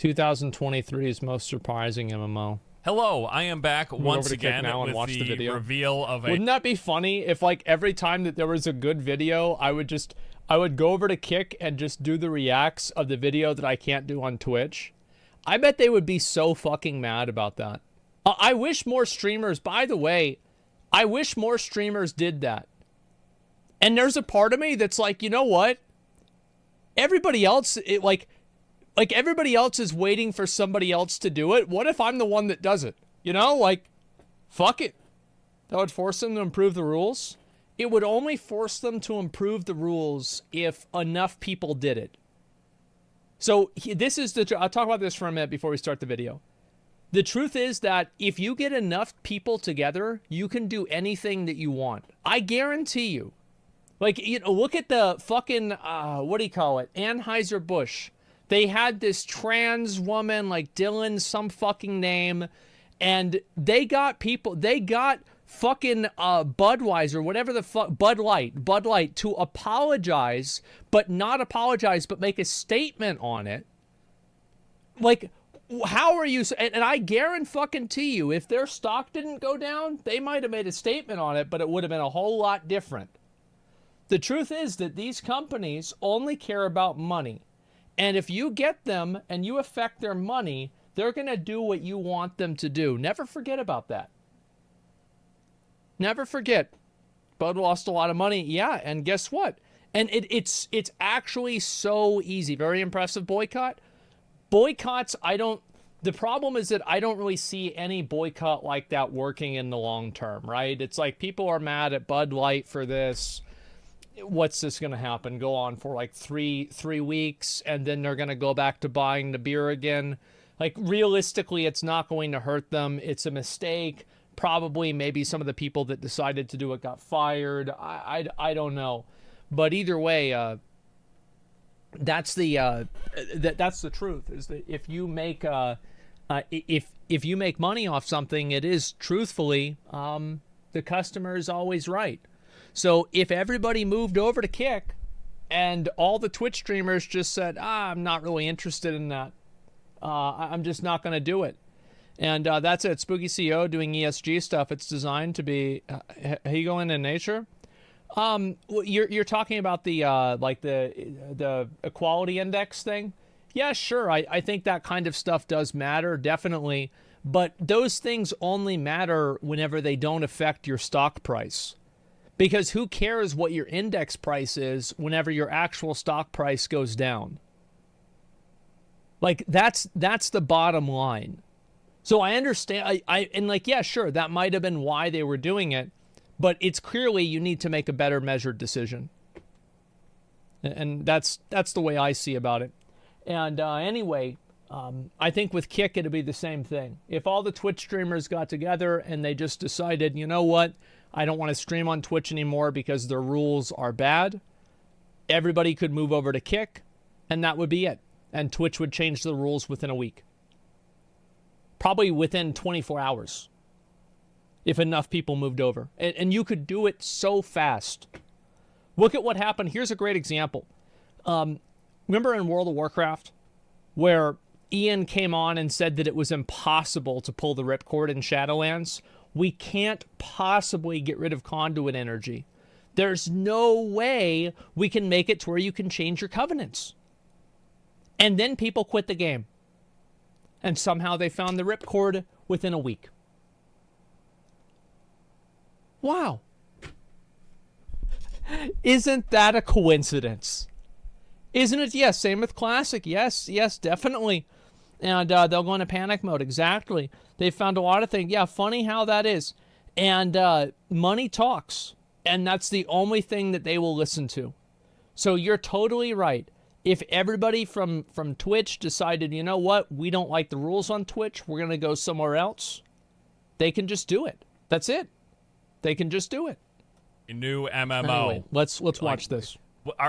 2023's most surprising MMO. Hello, I am back once again now with and watch the video. reveal of a... Wouldn't that be funny if, like, every time that there was a good video, I would go over to Kick and just do the reacts of the video that I can't do on Twitch? I bet they would be so fucking mad about that. I wish more streamers, by the way, I wish more streamers did that. And there's a part of me that's like, you know what? Everybody else, like everybody else is waiting for somebody else to do it. What if I'm the one that does it? You know, like, fuck it. That would force them to improve the rules. It would only force them to improve the rules if enough people did it. So this is I'll talk about this for a minute before we start the video. The truth is that if you get enough people together, you can do anything that you want. I guarantee you. Like, you know, look at the fucking, what do you call it? Anheuser-Busch. They had this trans woman, like Dylan, some fucking name, and they got people, they got fucking Budweiser, whatever the fuck, Bud Light to apologize, but not apologize, but make a statement on it. Like, how are you, and I guarantee you, if their stock didn't go down, they might have made a statement on it, but it would have been a whole lot different. The truth is that these companies only care about money. And if you get them and you affect their money, they're going to do what you want them to do. Never forget about that. Never forget. Bud lost a lot of money. Yeah, and guess what? And it's actually so easy. Very impressive boycott. Boycotts, the problem is that I don't really see any boycott like that working in the long term, right? It's like people are mad at Bud Light for this. What's this going to happen? Go on for like three weeks, and then they're going to go back to buying the beer again. Like, realistically, it's not going to hurt them. It's a mistake. Probably maybe some of the people that decided to do it got fired. I don't know. But either way, that's the truth, is that if you make if you make money off something, it is truthfully the customer is always right. So if everybody moved over to Kick and all the Twitch streamers just said, I'm not really interested in that. I'm just not going to do it. And that's it. Spooky CEO doing ESG stuff. It's designed to be, you go into nature. You're talking about the like the equality index thing. Yeah, sure. I think that kind of stuff does matter, definitely. But those things only matter whenever they don't affect your stock price. Because who cares what your index price is whenever your actual stock price goes down? Like, that's the bottom line. So I understand, and like, yeah, sure, that might have been why they were doing it, but it's clearly you need to make a better measured decision. And that's the way I see about it. And anyway, I think with Kick, it'll be the same thing. If all the Twitch streamers got together and they just decided, you know what, I don't want to stream on Twitch anymore because their rules are bad, everybody could move over to Kick, and that would be it. And Twitch would change the rules within a week. Probably within 24 hours. If enough people moved over. And you could do it so fast. Look at what happened. Here's a great example. Remember in World of Warcraft, where Ian came on and said that it was impossible to pull the ripcord in Shadowlands? We can't possibly get rid of conduit energy. There's no way we can make it to where you can change your covenants. And then people quit the game. And somehow they found the ripcord within a week. Wow. Isn't that a coincidence? Isn't it? Yes, same with Classic. Yes, definitely. And they'll go into panic mode. Exactly. They found a lot of things. Yeah, funny how that is. And money talks. And that's the only thing that they will listen to. So you're totally right. If everybody from Twitch decided, you know what, we don't like the rules on Twitch, we're going to go somewhere else, they can just do it. That's it. They can just do it. A new MMO. Anyway, let's watch this.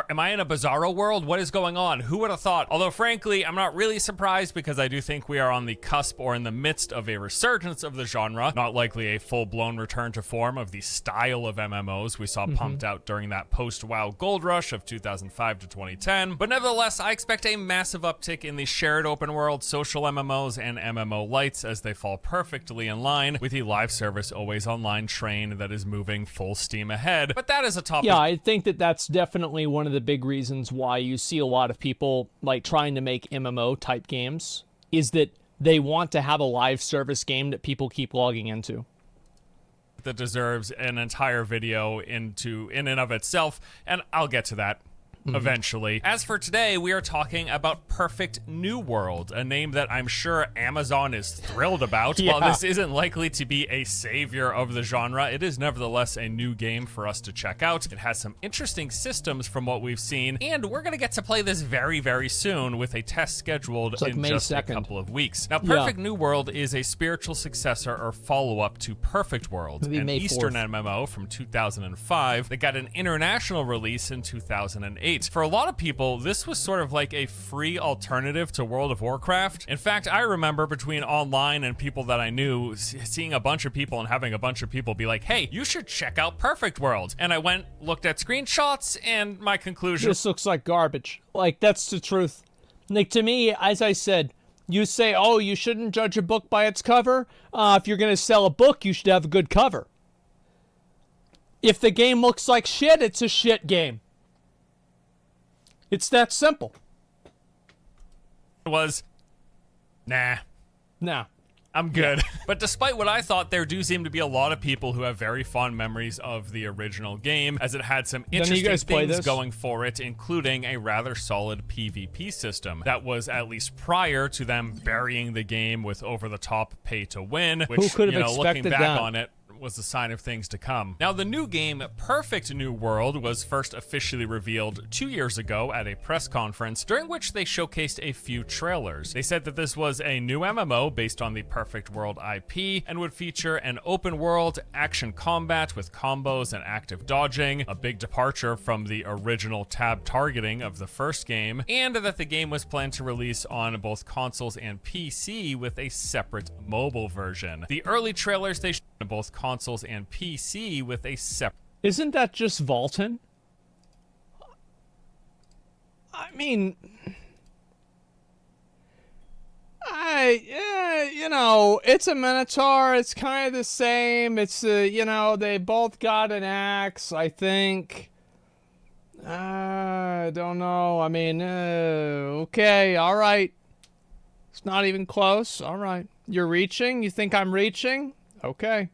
Am I in a bizarro world? What is going on? Who would have thought? Although, frankly, I'm not really surprised because I do think we are on the cusp or in the midst of a resurgence of the genre, not likely a full-blown return to form of the style of MMOs we saw pumped out during that post-WoW gold rush of 2005 to 2010. But nevertheless, I expect a massive uptick in the shared open world, social MMOs, and MMO lights as they fall perfectly in line with the live service always online train that is moving full steam ahead. But that is a topic. Yeah, I think that that's definitely one of the big reasons why you see a lot of people like trying to make MMO type games is that they want to have a live service game that people keep logging into. That deserves an entire video in and of itself, and I'll get to that eventually. As for today, we are talking about Perfect New World, a name that I'm sure Amazon is thrilled about. Yeah. While this isn't likely to be a savior of the genre, it is nevertheless a new game for us to check out. It has some interesting systems from what we've seen, and we're going to get to play this very, very soon with a test scheduled like in May just 2nd. a couple of weeks. Now, Perfect New World is a spiritual successor or follow-up to Perfect World, Maybe an May Eastern 4th. MMO from 2005 that got an international release in 2008. For a lot of people, this was sort of like a free alternative to World of Warcraft. In fact, I remember between online and people that I knew, seeing a bunch of people and having a bunch of people be like, hey, you should check out Perfect World. And I went, looked at screenshots, and my conclusion... This looks like garbage. Like, that's the truth. Like, to me, as I said, you say, oh, you shouldn't judge a book by its cover. If you're going to sell a book, you should have a good cover. If the game looks like shit, it's a shit game. It's that simple. was, nah. I'm good. But despite what I thought, there do seem to be a lot of people who have very fond memories of the original game, as it had some interesting things going for it, including a rather solid PvP system that was at least prior to them burying the game with over-the-top pay-to-win, which, Who could have looking expected back that? on it, was a sign of things to come. Now, the new game, Perfect New World, was first officially revealed 2 years ago at a press conference, during which they showcased a few trailers. They said that this was a new MMO based on the Perfect World IP and would feature an open world action combat with combos and active dodging, a big departure from the original tab targeting of the first game, and that the game was planned to release on both consoles and PC with a separate mobile version. The early trailers they showed on both consoles and PC with a separate... Isn't that just Vaulton? I mean... it's a Minotaur. It's kind of the same. It's, they both got an axe, I think. I don't know. I mean, okay, all right. It's not even close. All right. You're reaching? You think I'm reaching? Okay.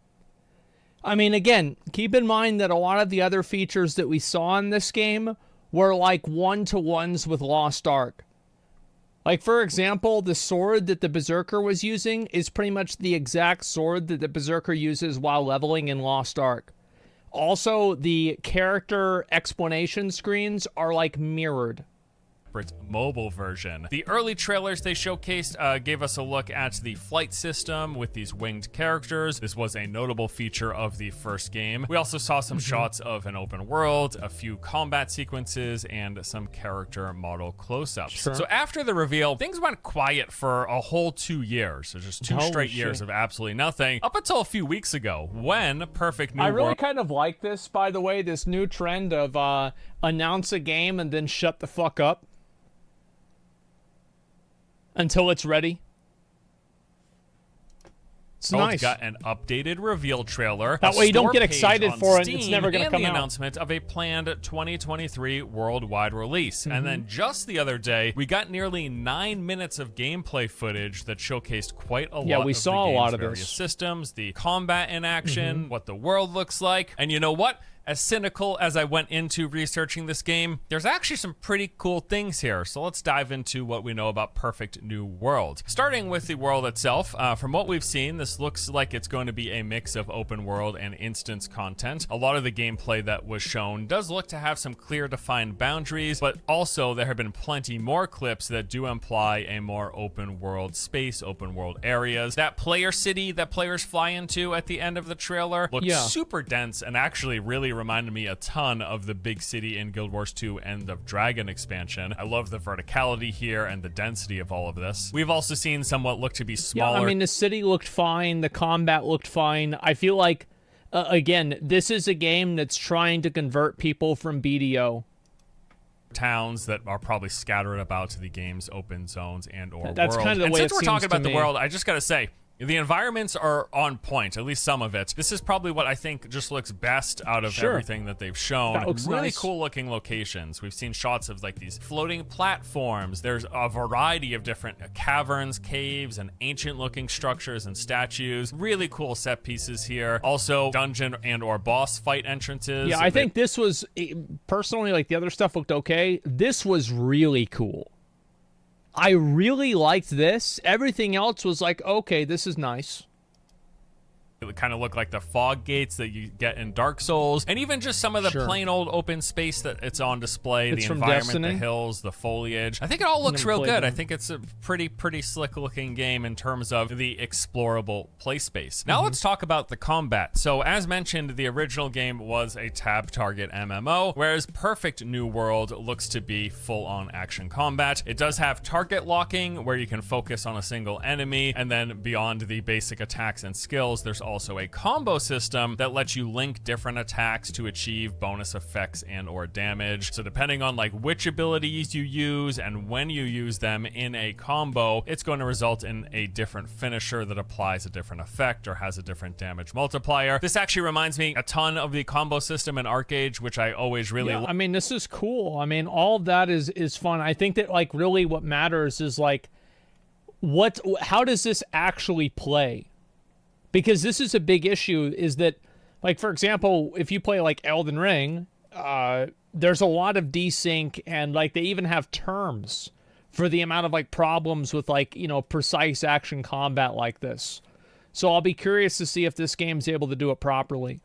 I mean, again, keep in mind that a lot of the other features that we saw in this game were like one-to-ones with Lost Ark. Like, for example, the sword that the Berserker was using is pretty much the exact sword that the Berserker uses while leveling in Lost Ark. Also, the character explanation screens are like mirrored. Mobile version. The early trailers they showcased gave us a look at the flight system with these winged characters. This was a notable feature of the first game. We also saw some shots of an open world, a few combat sequences, and some character model close-ups. Sure. So after the reveal, things went quiet for a whole 2 years. So just two straight years of absolutely nothing, up until a few weeks ago when Perfect New World... I really kind of like this, by the way, this new trend of announce a game and then shut the fuck up until it's ready. It's nice. Got an updated reveal trailer. That way you don't get page excited on for it. Steam, It's never going to and come the out. announcement of a planned 2023 worldwide release. And then just the other day, we got nearly 9 minutes of gameplay footage that showcased quite a lot we of saw the a game's lot of various this. systems, the combat in action, what the world looks like. And you know what? As cynical as I went into researching this game, there's actually some pretty cool things here. So let's dive into what we know about Perfect New World. Starting with the world itself, from what we've seen, this looks like it's going to be a mix of open world and instance content. A lot of the gameplay that was shown does look to have some clear defined boundaries, but also there have been plenty more clips that do imply a more open world space, open world areas. That player city that players fly into at the end of the trailer looked super dense and actually really really reminded me a ton of the big city in Guild Wars 2 End of Dragon expansion. I love the verticality here and the density of all of this. We've also seen somewhat look to be smaller. Yeah, I mean, the city looked fine. The combat looked fine. I feel like, again, this is a game that's trying to convert people from BDO. Towns that are probably scattered about to the game's open zones and or That's world. kind of the and way since it we're seems talking to about the me. world, I just gotta say, the environments are on point, at least some of it. This is probably what I think just looks best out of everything that they've shown. That looks really nice. cool looking locations. We've seen shots of like these floating platforms. There's a variety of different caverns, caves, and ancient looking structures and statues. Really cool set pieces here. Also dungeon and or boss fight entrances. Yeah, I think this was, personally, like the other stuff looked okay. This was really cool. I really liked this. Everything else was like, okay, this is nice. It kind of look like the fog gates that you get in Dark Souls, and even just some of the plain old open space that it's on display. It's the from environment, Destiny? the hills, the foliage. I think it all looks Never real played good. them. I think it's a pretty slick looking game in terms of the explorable play space. Now let's talk about the combat. So as mentioned, the original game was a tab target MMO, whereas Perfect New World looks to be full on action combat. It does have target locking where you can focus on a single enemy, and then beyond the basic attacks and skills, there's also a combo system that lets you link different attacks to achieve bonus effects and or damage. So depending on like which abilities you use and when you use them in a combo, it's going to result in a different finisher that applies a different effect or has a different damage multiplier. This actually reminds me a ton of the combo system in Arcade, which I always really I mean, this is cool. I mean, all of that is fun. I think that like really what matters is like how does this actually play? Because this is a big issue, is that, like, for example, if you play, like, Elden Ring, there's a lot of desync, and, like, they even have terms for the amount of, like, problems with, like, you know, precise action combat like this. So I'll be curious to see if this game's able to do it properly.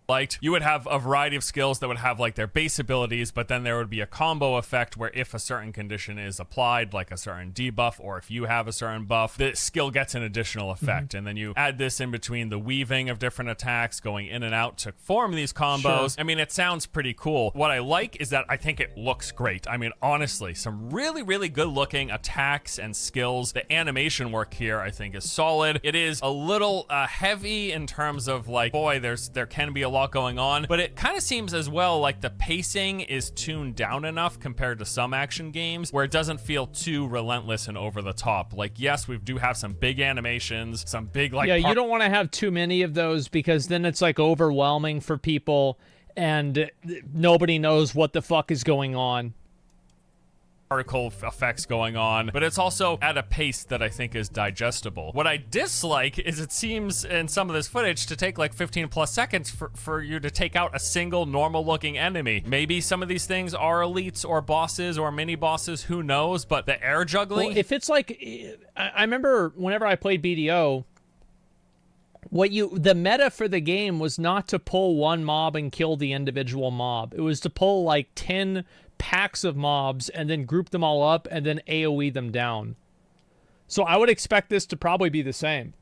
liked. You would have a variety of skills that would have like their base abilities, but then there would be a combo effect where if a certain condition is applied, like a certain debuff, or if you have a certain buff, the skill gets an additional effect. And then you add this in between the weaving of different attacks going in and out to form these combos. Sure. I mean, it sounds pretty cool. What I like is that I think it looks great. I mean, honestly, some really, really good looking attacks and skills. The animation work here, I think, is solid. It is a little heavy in terms of like, boy, there can be a lot going on, but it kind of seems as well like the pacing is tuned down enough compared to some action games where it doesn't feel too relentless and over the top. Like, yes, we do have some big animations, some big like... Yeah, you don't want to have too many of those because then it's like overwhelming for people and nobody knows what the fuck is going on. Particle effects going on, but it's also at a pace that I think is digestible. What I dislike is it seems in some of this footage to take like 15 plus seconds for you to take out a single normal looking enemy. Maybe some of these things are elites or bosses or mini bosses, who knows, but the air juggling... Well, if it's like, I remember whenever I played BDO, the meta for the game was not to pull one mob and kill the individual mob. It was to pull like 10 packs of mobs and then group them all up and then AoE them down. So I would expect this to probably be the same.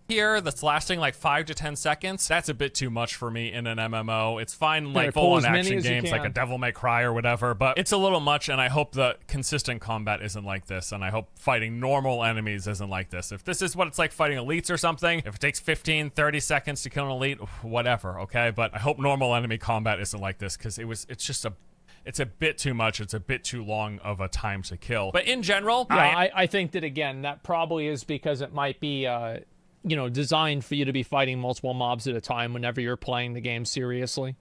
Here that's lasting like 5 to 10 seconds, that's a bit too much for me in an MMO. It's fine in like full-on action games like a Devil May Cry or whatever, but it's a little much, and I hope the consistent combat isn't like this, and I hope fighting normal enemies isn't like this. If this is what it's like fighting elites or something, if it takes 15, 30 seconds to kill an elite, whatever, okay? But I hope normal enemy combat isn't like this, because it's a bit too much. It's a bit too long of a time to kill. But in general, yeah, I think that, again, that probably is because it might be designed for you to be fighting multiple mobs at a time whenever you're playing the game seriously.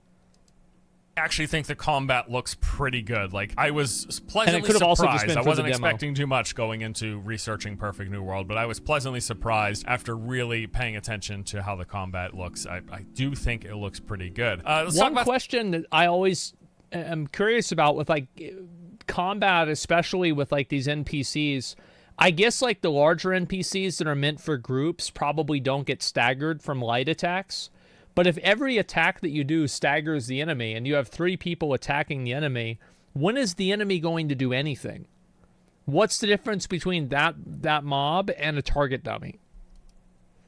I actually think the combat looks pretty good. Like, I was pleasantly could have also just surprised. been I for wasn't the demo. expecting too much going into researching Perfect New World, but I was pleasantly surprised after really paying attention to how the combat looks. I do think it looks pretty good. One question that I always am curious about with like combat, especially with like these NPCs, I guess like the larger NPCs that are meant for groups probably don't get staggered from light attacks. But if every attack that you do staggers the enemy and you have 3 people attacking the enemy, when is the enemy going to do anything? What's the difference between that mob and a target dummy?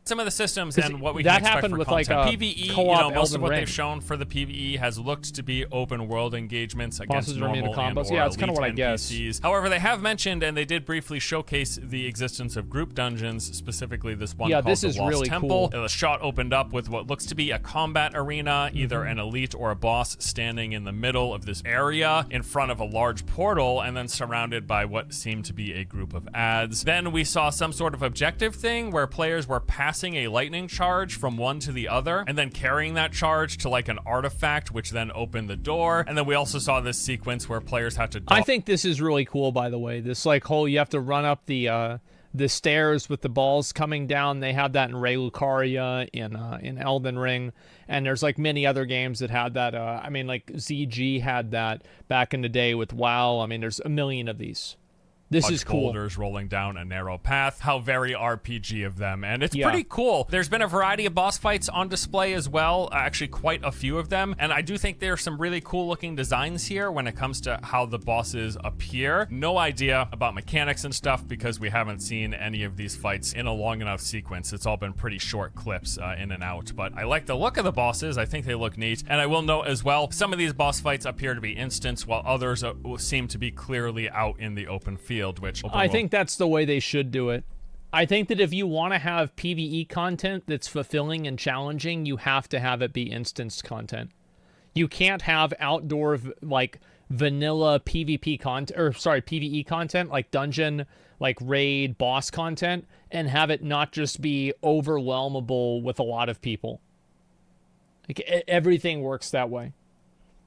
Some of the systems and what we that can expect happened for with content. like PvE, co-op most of Elden what Ring. they've shown for the PvE has looked to be open world engagements against Bosses remain normal the and combos. or Yeah, that's kinda elite what I guess. NPCs. However, they have mentioned and they did briefly showcase the existence of group dungeons, specifically this one called this the is Lost really Temple. cool. The shot opened up with what looks to be a combat arena, either an elite or a boss standing in the middle of this area in front of a large portal and then surrounded by what seemed to be a group of ads. Then we saw some sort of objective thing where players were passing a lightning charge from one to the other and then carrying that charge to like an artifact, which then opened the door. And then we also saw this sequence where players had to I think this is really cool, by the way. This like whole you have to run up the stairs with the balls coming down. They have that in Rey Lucaria in Elden Ring, and there's like many other games that had that. I mean, like ZG had that back in the day with WoW. I mean, there's a million of these. This is cool. Boulders rolling down a narrow path. How very RPG of them. And it's pretty cool. There's been a variety of boss fights on display as well. Actually, quite a few of them. And I do think there are some really cool looking designs here when it comes to how the bosses appear. No idea about mechanics and stuff because we haven't seen any of these fights in a long enough sequence. It's all been pretty short clips in and out. But I like the look of the bosses. I think they look neat. And I will note as well, some of these boss fights appear to be instants while others seem to be clearly out in the open field. Which I think that's the way they should do it. I think that if you want to have PvE content that's fulfilling and challenging, you have to have it be instance content. You can't have outdoor like vanilla PvP content, or sorry, PvE content like dungeon, like raid, boss content, and have it not just be overwhelmable with a lot of people. Like everything works that way.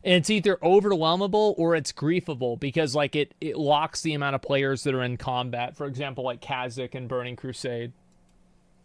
And it's either overwhelmable or it's griefable because like it locks the amount of players that are in combat. For example, like Kha'Zix and Burning Crusade.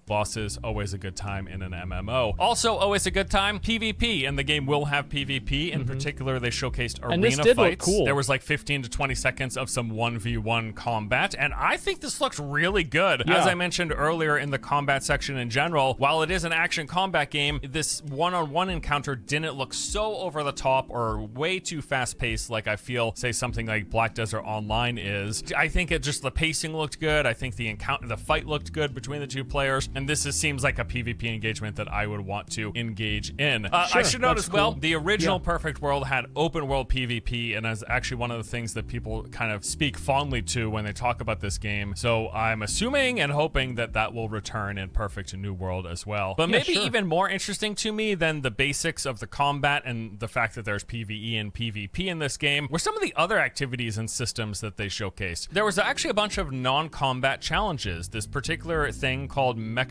Bosses, always a good time in an MMO. Also, always a good time, PvP, and the game will have PvP. In particular, they showcased arena this did fights. look cool. There was like 15 to 20 seconds of some 1v1 combat, and I think this looks really good. Yeah. As I mentioned earlier in the combat section in general, while it is an action combat game, this one-on-one encounter didn't look so over the top or way too fast-paced like I feel, say, something like Black Desert Online is. I think the pacing looked good. I think the fight looked good between the two players. And this seems like a PvP engagement that I would want to engage in. I should note as well, the original Perfect World had open world PvP, and is actually one of the things that people kind of speak fondly to when they talk about this game. So I'm assuming and hoping that that will return in Perfect New World as well. But maybe even more interesting to me than the basics of the combat and the fact that there's PvE and PvP in this game were some of the other activities and systems that they showcased. There was actually a bunch of non-combat challenges. This particular thing called Mechanopolis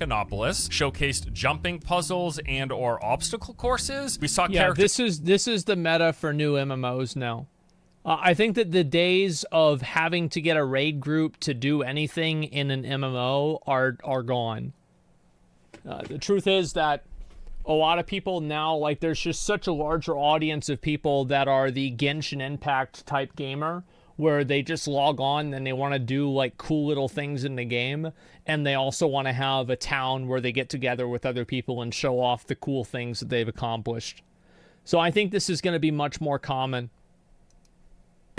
showcased jumping puzzles and or obstacle courses. We saw this is the meta for new MMOs now. I think that the days of having to get a raid group to do anything in an MMO are gone. The truth is that a lot of people now, like, there's just such a larger audience of people that are the Genshin Impact type gamer, where they just log on and they want to do like cool little things in the game, and they also want to have a town where they get together with other people and show off the cool things that they've accomplished. So I think this is going to be much more common.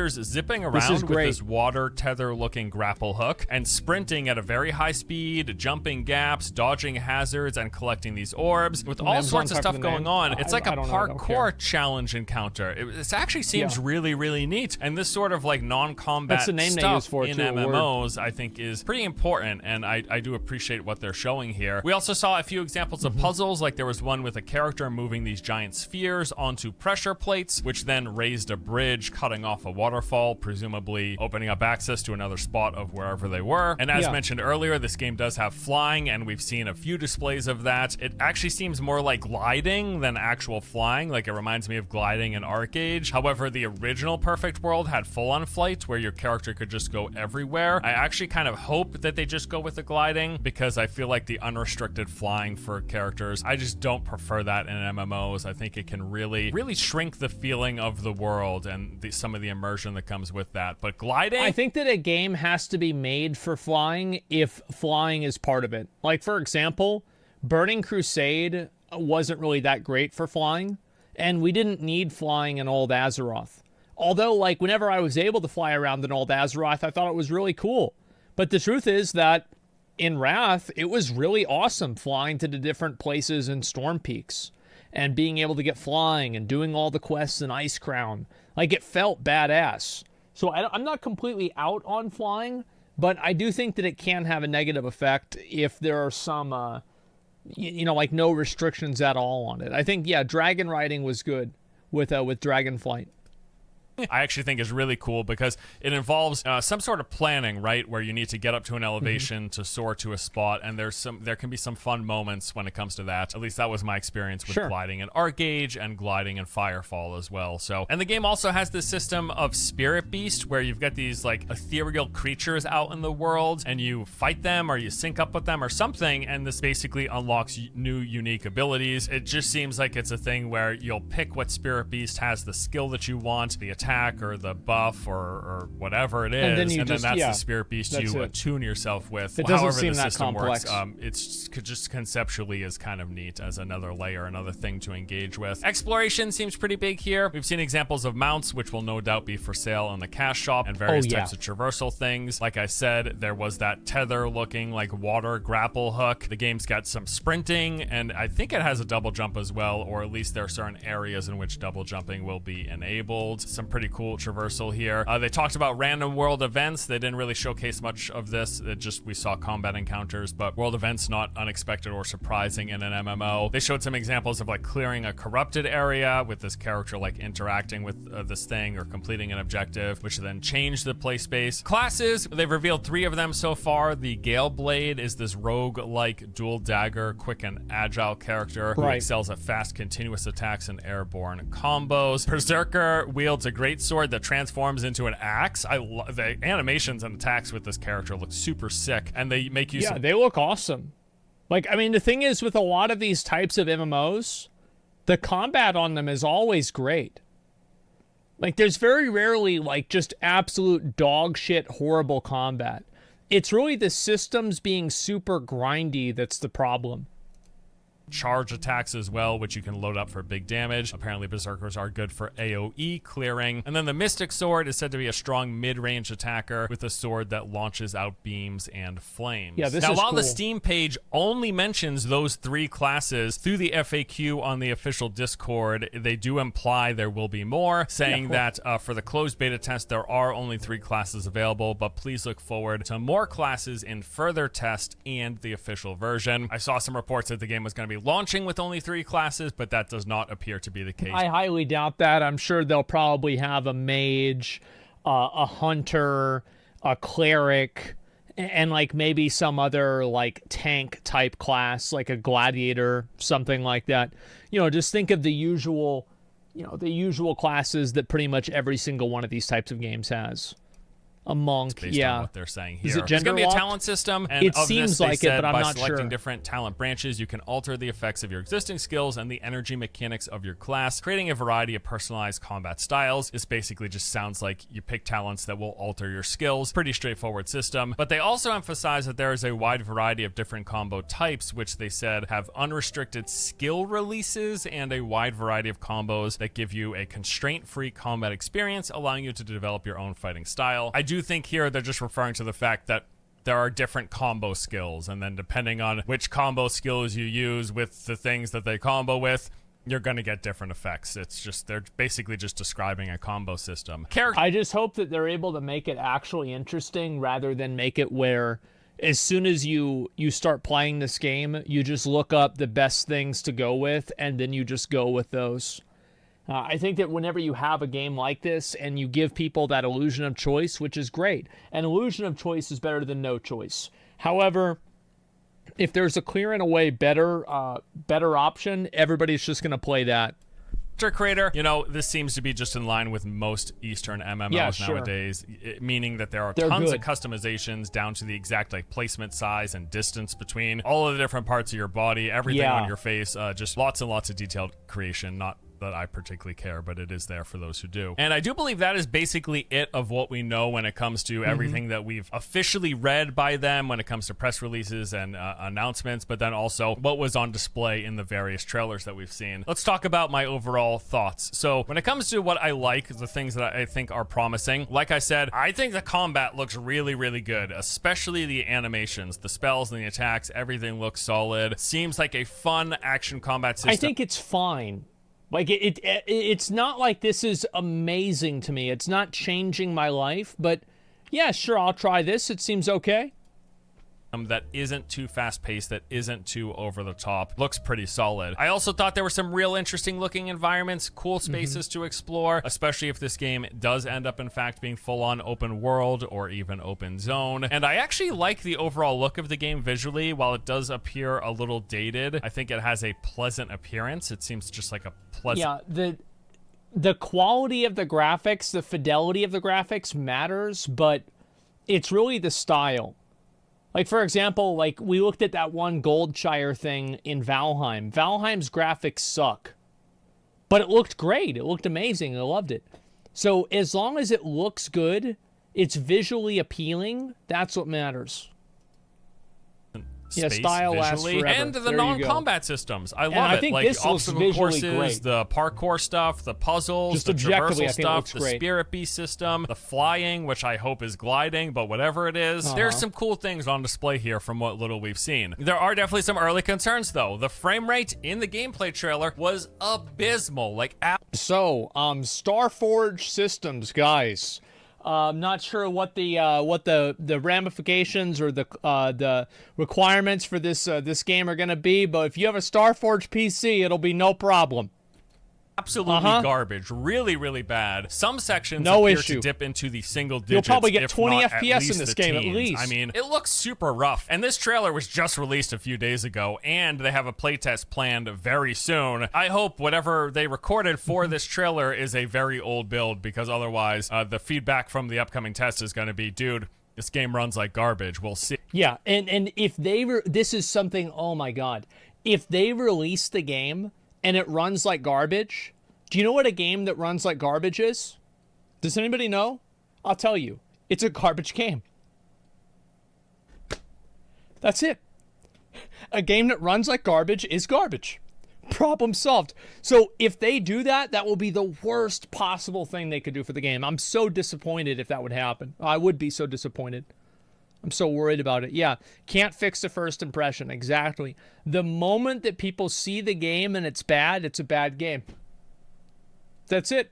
Zipping around with this water tether looking grapple hook and sprinting at a very high speed, jumping gaps, dodging hazards, and collecting these orbs with all sorts of stuff going on. It's like a parkour challenge encounter. It actually seems really, really neat. And this sort of like non-combat stuff in MMOs, I think, is pretty important, and I do appreciate what they're showing here. We also saw a few examples of puzzles, like there was one with a character moving these giant spheres onto pressure plates, which then raised a bridge, cutting off a waterfall, presumably opening up access to another spot of wherever they were. And as mentioned earlier, this game does have flying, and we've seen a few displays of that. It actually seems more like gliding than actual flying. Like, it reminds me of gliding in Arcade. However, the original Perfect World had full-on flight where your character could just go everywhere. I actually kind of hope that they just go with the gliding, because I feel like the unrestricted flying for characters, I just don't prefer that in MMOs. I think it can really shrink the feeling of the world and some of the immersion that comes with that. But gliding, I think that a game has to be made for flying if flying is part of it. Like, for example, Burning Crusade wasn't really that great for flying, and we didn't need flying in Old Azeroth. Although, like, whenever I was able to fly around in Old Azeroth, I thought it was really cool. But the truth is that in Wrath, it was really awesome flying to the different places in Storm Peaks and being able to get flying and doing all the quests in Ice Crown. Like, it felt badass. So I'm not completely out on flying, but I do think that it can have a negative effect if there are some, like no restrictions at all on it. I think, yeah, dragon riding was good with Dragonflight. I actually think is really cool because it involves some sort of planning, right? Where you need to get up to an elevation to soar to a spot, and there can be some fun moments when it comes to that. At least that was my experience with gliding in Arcgage and gliding in Firefall as well. So, and the game also has this system of Spirit Beast where you've got these like ethereal creatures out in the world, and you fight them or you sync up with them or something, and this basically unlocks new unique abilities. It just seems like it's a thing where you'll pick what Spirit Beast has the skill that you want, the attack or the buff or whatever it is, and then that's the Spirit Beast you attune yourself with. It doesn't However seem the that system complex. works, it's just conceptually is kind of neat as another layer, another thing to engage with. Exploration seems pretty big here. We've seen examples of mounts, which will no doubt be for sale on the cash shop, and various types of traversal things. Like I said, there was that tether looking like water grapple hook. The game's got some sprinting, and I think it has a double jump as well, or at least there are certain areas in which double jumping will be enabled. Some pretty cool traversal here. They talked about random world events. They didn't really showcase much of this. We saw combat encounters, but world events not unexpected or surprising in an MMO. They showed some examples of like clearing a corrupted area with this character like interacting with this thing or completing an objective, which then changed the play space. Classes, they've revealed 3 of them so far. The Gale Blade is this rogue-like dual dagger, quick and agile character who excels at fast, continuous attacks and airborne combos. Berserker wields a great sword that transforms into an axe. The animations and attacks with this character look super sick, and they make use of... they look awesome. Like, I mean, the thing is, with a lot of these types of MMOs, the combat on them is always great. Like, there's very rarely, like, just absolute dog shit, horrible combat. It's really the systems being super grindy that's the problem. Charge attacks as well, which you can load up for big damage. Apparently berserkers are good for AoE clearing. And then the Mystic Sword is said to be a strong mid-range attacker with a sword that launches out beams and flames. Yeah, this now, is while cool. The Steam page only mentions those 3 classes, through the FAQ on the official Discord, they do imply there will be more, saying that for the closed beta test, there are only 3 classes available, but please look forward to more classes in further test and the official version. I saw some reports that the game was going to be launching with only 3 classes, but that does not appear to be the case. I highly doubt that. I'm sure they'll probably have a mage, a hunter, a cleric, and like maybe some other like tank type class, like a gladiator, something like that. Just think of the usual classes that pretty much every single one of these types of games has. A monk, based on what they're saying here. Is it There's going to be a gender-locked? talent system, and It of seems this, they like it, said but I'm by not selecting sure. different talent branches, you can alter the effects of your existing skills and the energy mechanics of your class, creating a variety of personalized combat styles. This basically just sounds like you pick talents that will alter your skills. Pretty straightforward system. But they also emphasize that there is a wide variety of different combo types, which they said have unrestricted skill releases and a wide variety of combos that give you a constraint-free combat experience, allowing you to develop your own fighting style. I do think here they're just referring to the fact that there are different combo skills, and then depending on which combo skills you use with the things that they combo with, you're going to get different effects. It's just, they're basically just describing a combo system. I just hope that they're able to make it actually interesting rather than make it where as soon as you start playing this game, you just look up the best things to go with, and then you just go with those. I think that whenever you have a game like this and you give people that illusion of choice, which is great, an illusion of choice is better than no choice. However, if there's a clear and away better option, everybody's just going to play that. Creator, this seems to be just in line with most Eastern MMOs nowadays, meaning that there are tons of customizations down to the exact placement, size, and distance between all of the different parts of your body, everything on your face, just lots and lots of detailed creation, not that I particularly care, but it is there for those who do. And I do believe that is basically it of what we know when it comes to everything that we've officially read by them when it comes to press releases and announcements, but then also what was on display in the various trailers that we've seen. Let's talk about my overall thoughts. So when it comes to what I like, the things that I think are promising, like I said, I think the combat looks really, really good, especially the animations, the spells and the attacks, everything looks solid. Seems like a fun action combat system. I think it's fine. Like, it's not like this is amazing to me. It's not changing my life, but yeah, sure, I'll try this. It seems okay. That isn't too fast-paced, that isn't too over-the-top. Looks pretty solid. I also thought there were some real interesting-looking environments, cool spaces to explore, especially if this game does end up, in fact, being full-on open world or even open zone. And I actually like the overall look of the game visually. While it does appear a little dated, I think it has a pleasant appearance. It seems just like a pleasant... Yeah, the quality of the graphics, the fidelity of the graphics matters, but it's really the style. Like, for example, like, we looked at that one Goldshire thing in Valheim. Valheim's graphics suck. But it looked great. It looked amazing. I loved it. So, as long as it looks good, it's visually appealing, that's what matters. Yeah, style lasts forever. And the non-combat systems. I love it. I think like this looks obstacle visually courses, great. the parkour stuff, the puzzles, Just the objectively, traversal I think it stuff, looks the great. spirit beast system, the flying, which I hope is gliding, but whatever it is. There's some cool things on display here from what little we've seen. There are definitely some early concerns, though. The frame rate in the gameplay trailer was abysmal. Like, So, Starforge Systems, guys. I'm not sure what the ramifications or the requirements for this game are gonna be, but if you have a Starforge PC, it'll be no problem. absolutely garbage. Really, really bad. Some sections No appear issue. to dip into the single digits. You'll probably get if 20 not FPS at least in this the game, at teens. least. I mean, it looks super rough. And this trailer was just released a few days ago, and they have a playtest planned very soon. I hope whatever they recorded for this trailer is a very old build, because otherwise, the feedback from the upcoming test is going to be, dude, this game runs like garbage. We'll see. Yeah, and if they this is something, oh my god, if they release the game and it runs like garbage, do you know what a game that runs like garbage is? Does anybody know? I'll tell you. It's a garbage game. That's it. A game that runs like garbage is garbage. Problem solved. So if they do that, that will be the worst possible thing they could do for the game. I'm so disappointed if that would happen. I would be so disappointed. I'm so worried about it. Yeah, can't fix the first impression. Exactly. The moment that people see the game and it's a bad game. That's it.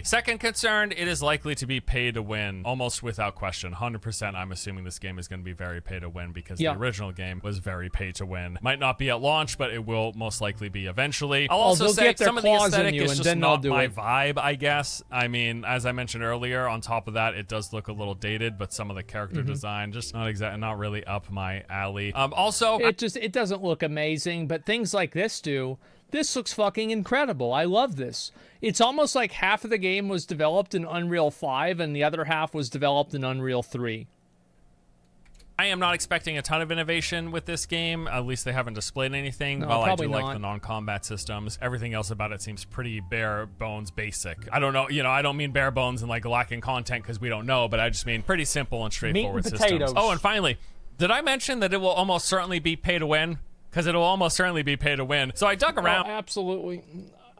Second concern, it is likely to be pay to win, almost without question. 100%, I'm assuming this game is going to be very pay to win, because the original game was very pay to win. Might not be at launch, but it will most likely be eventually. I'll also say some of the aesthetic is just not my vibe, I guess. I mean, as I mentioned earlier, on top of that, it does look a little dated, but some of the character design just not really up my alley. Also, it doesn't look amazing, but things like this do. This looks fucking incredible. I love this. It's almost like half of the game was developed in Unreal 5 and the other half was developed in Unreal 3. I am not expecting a ton of innovation with this game. At least they haven't displayed anything. No, While I do not. like the non-combat systems, everything else about it seems pretty bare bones basic. I don't know, I don't mean bare bones and like lacking content because we don't know, but I just mean pretty simple and straightforward Meat and systems. potatoes. Oh, and finally, did I mention that it will almost certainly be pay to win? Because it'll almost certainly be pay to win. So I dug around. Oh, absolutely.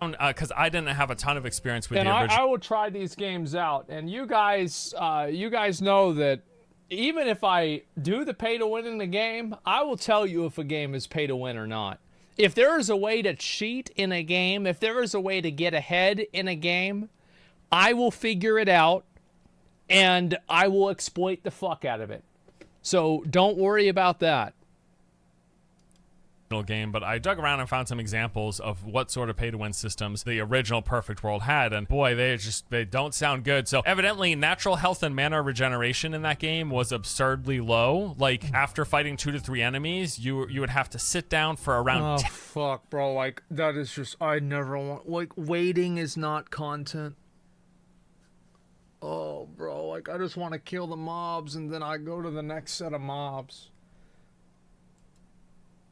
Because I didn't have a ton of experience with the original. I will try these games out. And you guys know that even if I do the pay to win in the game, I will tell you if a game is pay to win or not. If there is a way to cheat in a game, if there is a way to get ahead in a game, I will figure it out and I will exploit the fuck out of it. So don't worry about that. Game, but I dug around and found some examples of what sort of pay-to-win systems the original Perfect World had, and boy, they don't sound good. So evidently, natural health and mana regeneration in that game was absurdly low. Like, after fighting 2 to 3 enemies, you would have to sit down for around 10. Fuck, bro, like, that is just, I never want, like, waiting is not content. Oh, bro, like, I just want to kill the mobs, and then I go to the next set of mobs.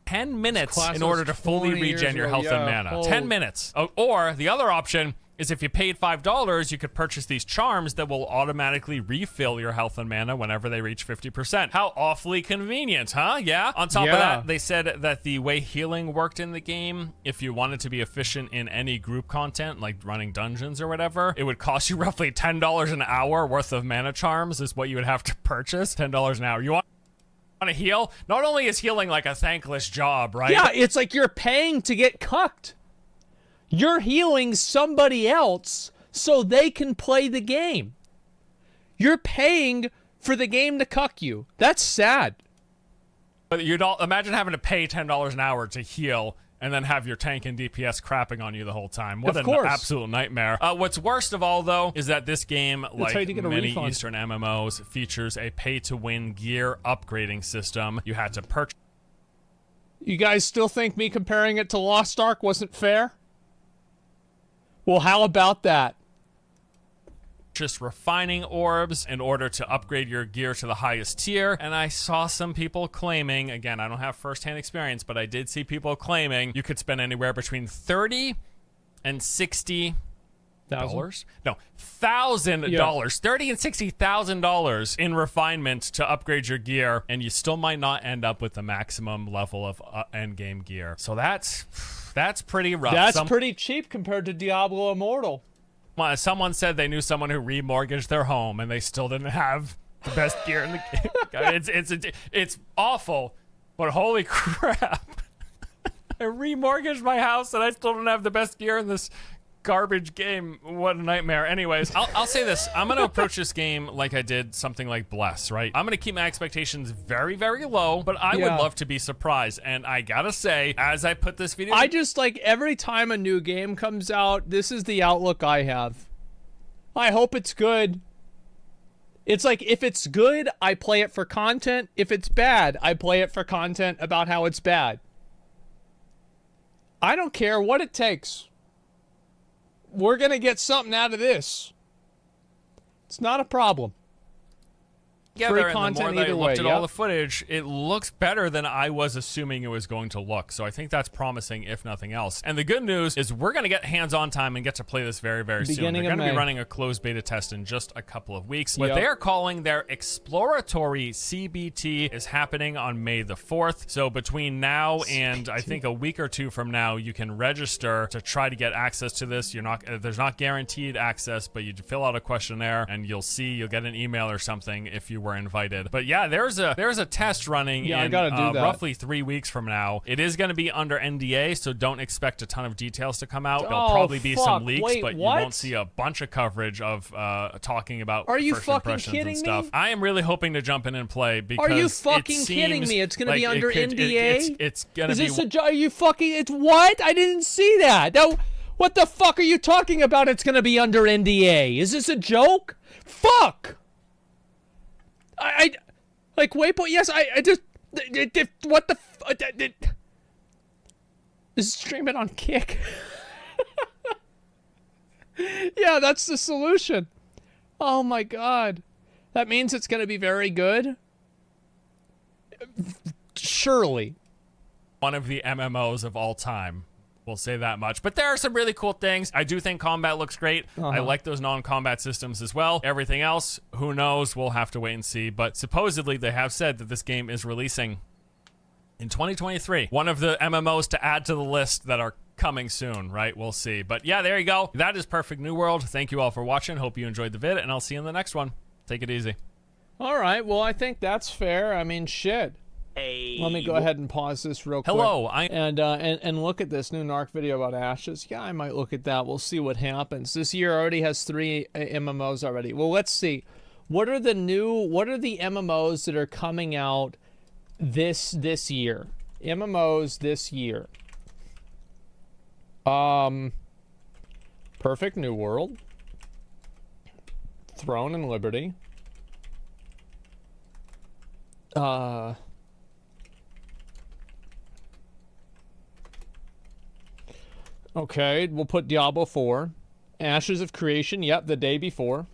10 minutes class in order to was fully 20 years regen your ago, health and yeah. mana. Oh. 10 minutes. Or the other option is if you paid $5, you could purchase these charms that will automatically refill your health and mana whenever they reach 50%. How awfully convenient, huh? Yeah? On top of that, they said that the way healing worked in the game, if you wanted to be efficient in any group content, like running dungeons or whatever, it would cost you roughly $10 an hour worth of mana charms is what you would have to purchase. $10 an hour. You want to heal? Not only is healing like a thankless job, right? Yeah, it's like you're paying to get cucked. You're healing somebody else so they can play the game. You're paying for the game to cuck you. That's sad. But you don't imagine having to pay $10 an hour to heal and then have your tank and DPS crapping on you the whole time. What an absolute nightmare. What's worst of all, though, is that this game, like many Eastern MMOs, features a pay-to-win gear upgrading system. You had to purchase. You guys still think me comparing it to Lost Ark wasn't fair? Well, how about that? Just refining orbs in order to upgrade your gear to the highest tier. And I saw some people claiming, again, I don't have firsthand experience, but I did see people claiming you could spend anywhere between $30 and $60. No, $1,000. Yeah. $30,000 and $60,000 in refinement to upgrade your gear, and you still might not end up with the maximum level of end-game gear. So that's pretty rough. That's pretty cheap compared to Diablo Immortal. Someone said they knew someone who remortgaged their home, and they still didn't have the best gear in the game. It's awful, but holy crap. I remortgaged my house, and I still don't have the best gear in this garbage game. What a nightmare. Anyways, I'll say this. I'm going to approach this game like I did something like Bless, right? I'm going to keep my expectations very, very low, but I would love to be surprised. And I gotta say, as I put this video... I just, like, every time a new game comes out, this is the outlook I have. I hope it's good. It's like, if it's good, I play it for content. If it's bad, I play it for content about how it's bad. I don't care what it takes. We're going to get something out of this. It's not a problem. Free content, and the more that I looked at all the footage, it looks better than I was assuming it was going to look. So I think that's promising, if nothing else. And the good news is we're going to get hands-on time and get to play this very, very soon. They're going to be running a closed beta test in just a couple of weeks. What they are calling their exploratory CBT is happening on May the 4th. So between now and I think a week or two from now, you can register to try to get access to this. There's not guaranteed access, but you fill out a questionnaire and you'll get an email or something if you were invited. But yeah, there's a test running in roughly 3 weeks from now. It is going to be under NDA, so don't expect a ton of details to come out. There'll probably be some leaks, but you won't see a bunch of coverage of talking about first impressions and stuff. I am really hoping to jump in and play because are you fucking kidding me? It's going to be under NDA? It's going to be... Are you fucking... It's what? I didn't see that. No, what the fuck are you talking about? It's going to be under NDA. Is this a joke? Fuck! Like, Waypoint, yes, I just, what the, is stream it on Kick? Yeah, that's the solution. Oh my god. That means it's going to be very good? Surely. One of the MMOs of all time. We'll say that much. But there are some really cool things. I do think combat looks great. I like those non-combat systems as well. Everything else, who knows? We'll have to wait and see. But supposedly they have said that this game is releasing in 2023. One of the MMOs to add to the list that are coming soon, right? We'll see. But yeah, there you go. That is Perfect New World. Thank you all for watching. Hope you enjoyed the vid, and I'll see you in the next one. Take it easy. All right. Well, I think that's fair. I mean, shit. Let me go ahead and pause this real quick. Hello, and look at this new Narc video about Ashes. Yeah, I might look at that. We'll see what happens. This year already has 3 MMOs already. Well, let's see. What are the MMOs that are coming out this year? MMOs this year. Perfect New World. Throne and Liberty. Okay, we'll put Diablo 4. Ashes of Creation, yep, the day before.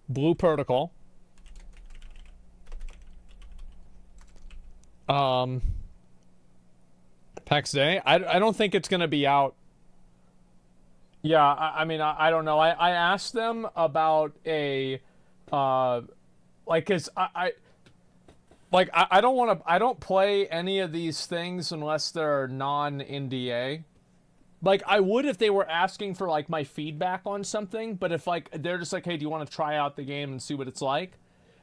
Blue Protocol. PAX Day? I don't think it's going to be out. Yeah, I mean, I don't know. I asked them about a, like, cause I don't want to, I don't play any of these things unless they're non-NDA. Like, I would if they were asking for, like, my feedback on something, but if, like, they're just like, hey, do you want to try out the game and see what it's like?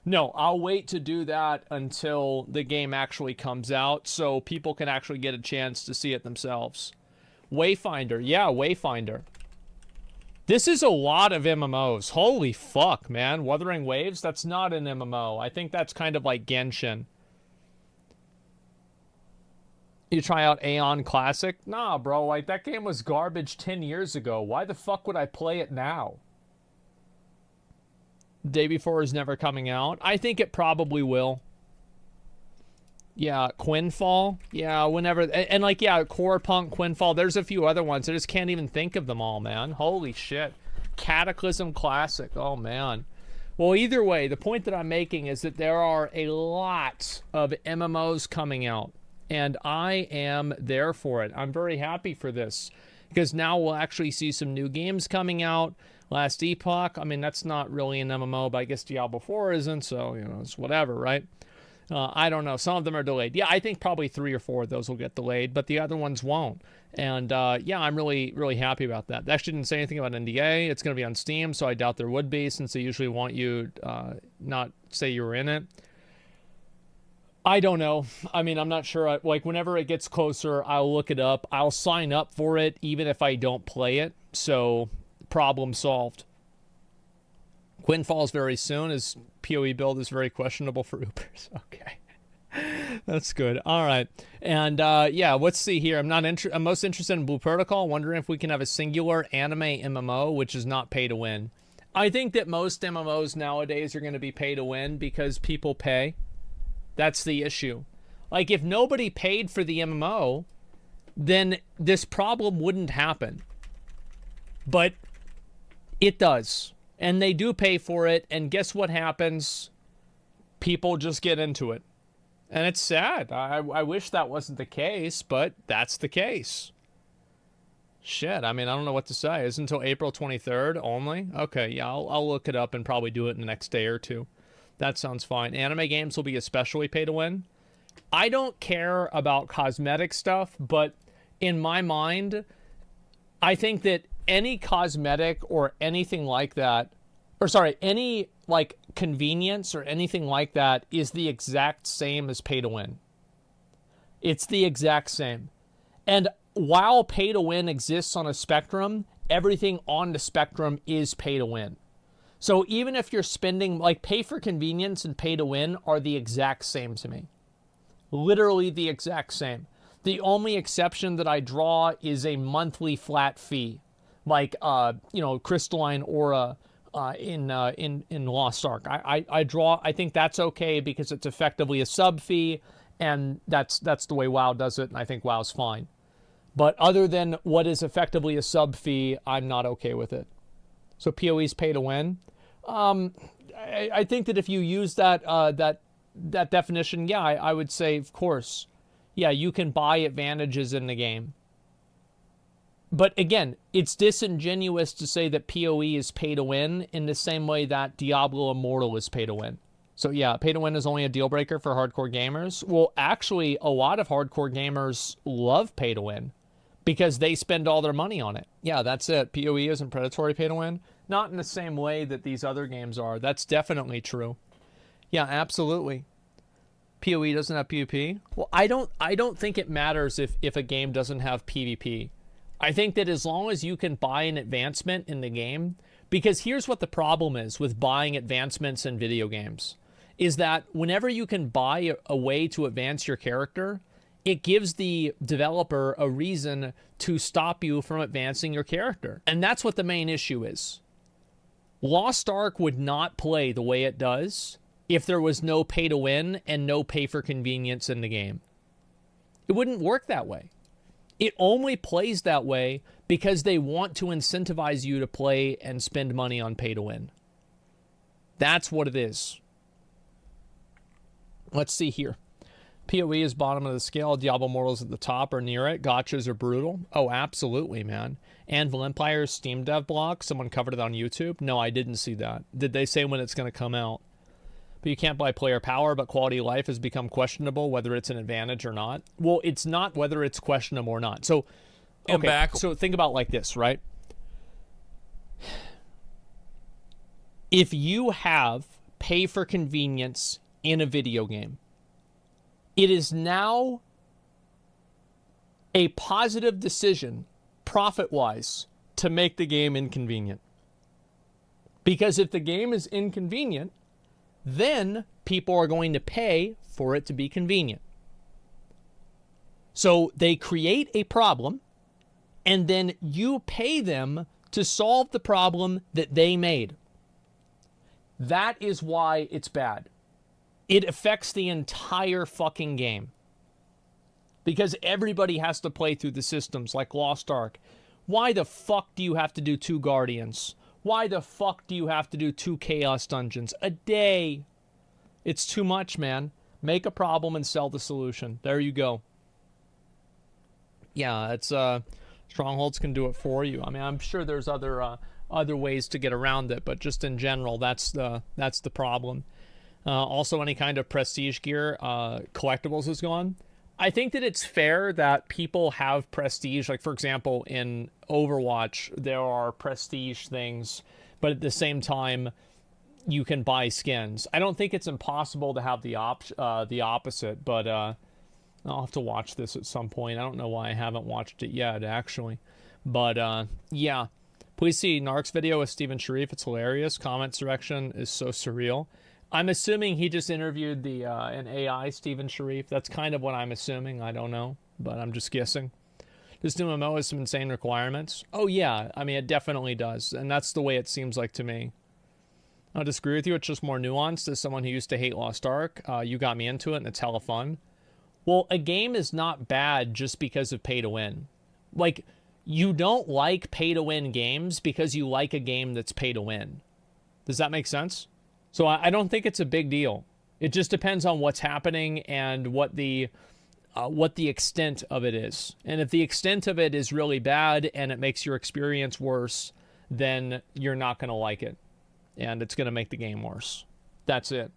No, I'll wait to do that until the game actually comes out so people can actually get a chance to see it themselves. Wayfinder. Yeah, Wayfinder. This is a lot of MMOs. Holy fuck, man. Wuthering Waves? That's not an MMO. I think that's kind of like Genshin. You try out Aeon Classic? Nah, bro. Like, that game was garbage 10 years ago. Why the fuck would I play it now? Day Before is never coming out. I think it probably will. Yeah, Quinfall. Yeah, whenever. And like, yeah, Core Punk, Quinfall. There's a few other ones. I just can't even think of them all, man. Holy shit. Cataclysm Classic. Oh, man. Well, either way, the point that I'm making is that there are a lot of MMOs coming out. And I am there for it. I'm very happy for this. Because now we'll actually see some new games coming out. Last Epoch, I mean, that's not really an MMO, but I guess Diablo 4 isn't, so, you know, it's whatever, right? I don't know. Some of them are delayed. Yeah, I think probably 3 or 4 of those will get delayed, but the other ones won't. And, yeah, I'm really, really happy about that. They actually didn't say anything about NDA. It's going to be on Steam, so I doubt there would be, since they usually want you not say you were in it. I don't know. I mean, I'm not sure. Like, whenever it gets closer, I'll look it up. I'll sign up for it, even if I don't play it. So, problem solved. Quinfall's very soon. His PoE build is very questionable for Ubers. Okay. That's good. All right. And, yeah, let's see here. I'm most interested in Blue Protocol. Wondering if we can have a singular anime MMO, which is not pay to win. I think that most MMOs nowadays are going to be pay to win because people pay. That's the issue. Like, if nobody paid for the MMO, then this problem wouldn't happen. But it does. And they do pay for it. And guess what happens? People just get into it. And it's sad. I wish that wasn't the case, but that's the case. Shit, I mean, I don't know what to say. It's until April 23rd only? Okay, yeah, I'll look it up and probably do it in the next day or two. That sounds fine. Anime games will be especially pay to win. I don't care about cosmetic stuff, but in my mind, I think that any cosmetic or anything like that, or sorry, any like convenience or anything like that is the exact same as pay to win. It's the exact same. And while pay to win exists on a spectrum, everything on the spectrum is pay to win. So even if you're spending, like, pay for convenience and pay to win are the exact same to me. Literally the exact same. The only exception that I draw is a monthly flat fee. Like, you know, Crystalline Aura in Lost Ark. I think that's okay because it's effectively a sub fee, and that's the way WoW does it, and I think WoW's fine. But other than what is effectively a sub fee, I'm not okay with it. So PoE's pay to win. I think that if you use that definition, yeah, I would say, of course, yeah, you can buy advantages in the game. But again, it's disingenuous to say that PoE is pay to win in the same way that Diablo Immortal is pay to win. So yeah, pay to win is only a deal breaker for hardcore gamers. Well, actually, a lot of hardcore gamers love pay to win, because they spend all their money on it. Yeah, that's it. PoE isn't predatory pay to win. Not in the same way that these other games are. That's definitely true. Yeah, absolutely. PoE doesn't have PvP. Well, I don't think it matters if a game doesn't have PvP. I think that as long as you can buy an advancement in the game, because here's what the problem is with buying advancements in video games, is that whenever you can buy a way to advance your character, it gives the developer a reason to stop you from advancing your character. And that's what the main issue is. Lost Ark would not play the way it does if there was no pay to win and no pay for convenience in the game. It wouldn't work that way. It only plays that way because they want to incentivize you to play and spend money on pay to win. That's what it is. Let's see here. PoE is bottom of the scale. Diablo Immortal's at the top or near it. Gotchas are brutal. Oh, absolutely, man. Anvil Empire's Steam dev blog. Someone covered it on YouTube. No, I didn't see that. Did they say when it's going to come out? But you can't buy player power, but quality of life has become questionable, whether it's an advantage or not. Well, it's not whether it's questionable or not. So, okay, so think about it like this, right? If you have pay for convenience in a video game, it is now a positive decision, profit-wise, to make the game inconvenient. Because if the game is inconvenient, then people are going to pay for it to be convenient. So they create a problem, and then you pay them to solve the problem that they made. That is why it's bad. It affects the entire fucking game. Because everybody has to play through the systems like Lost Ark. Why the fuck do you have to do 2 Guardians? Why the fuck do you have to do 2 Chaos Dungeons a day? It's too much, man. Make a problem and sell the solution. There you go. Yeah, it's Strongholds can do it for you. I mean, I'm sure there's other ways to get around it, but just in general, that's the problem. Also, any kind of prestige gear, collectibles is gone. I think that it's fair that people have prestige. Like, for example, in Overwatch, there are prestige things, but at the same time, you can buy skins. I don't think it's impossible to have the opposite, but I'll have to watch this at some point. I don't know why I haven't watched it yet, actually. But, yeah. Please see Narc's video with Steven Sharif. It's hilarious. Comment direction is so surreal. I'm assuming he just interviewed an AI Steven Sharif. That's kind of what I'm assuming. I don't know, but I'm just guessing. This new MMO has some insane requirements. Oh, yeah. I mean, it definitely does. And that's the way it seems like to me. I don't disagree with you. It's just more nuanced. As someone who used to hate Lost Ark, you got me into it, and it's hella fun. Well, a game is not bad just because of pay to win. Like, you don't like pay to win games because you like a game that's pay to win. Does that make sense? So I don't think it's a big deal. It just depends on what's happening and what the extent of it is. And if the extent of it is really bad and it makes your experience worse, then you're not going to like it. And it's going to make the game worse. That's it.